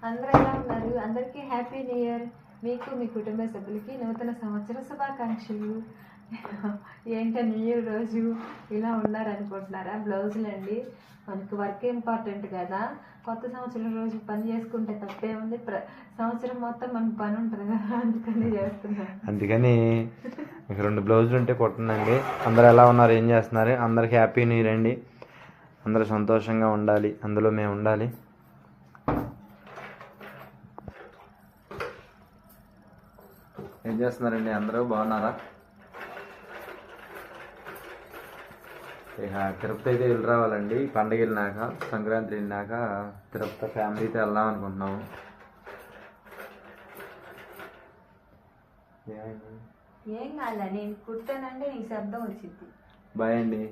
అందరూ ఎలా ఉన్నారు? అందరికీ హ్యాపీ న్యూ ఇయర్. మీకు మీ కుటుంబ సభ్యులకి నూతన సంవత్సర శుభాకాంక్షలు. ఏంటో న్యూ ఇయర్ రోజు ఇలా ఉన్నారనుకుంటున్నారా? బ్లౌజులు అండి, మనకి వర్క్ ఇంపార్టెంట్ కదా. కొత్త సంవత్సరం రోజు పని చేసుకుంటే తప్పే ఉంది. సంవత్సరం మొత్తం మనకు పని ఉంటుంది కదా, అందుకని చేస్తున్నాను. అందుకని మీకు 2 బ్లౌజులు ఉంటే కొట్టండి. అందరూ ఎలా ఉన్నారు, ఏం చేస్తున్నారు? అందరికి హ్యాపీ న్యూ ఇయర్ అండి. అందరూ సంతోషంగా ఉండాలి, అందులో మేము ఉండాలి. ఏం చేస్తున్నారండి? అందరూ బాగున్నారా? ఇక తిరుపతి అయితే వెళ్ళి రావాలండి. పండగ వెళ్ళినాక, సంక్రాంతి వెళ్ళినాక తిరుపతి ఫ్యామిలీతో వెళ్దాం అనుకుంటున్నాము. ఏం కాలే, నేను కుట్టానంటే నీకు శబ్దం వచ్చింది. బాయ్ అండి.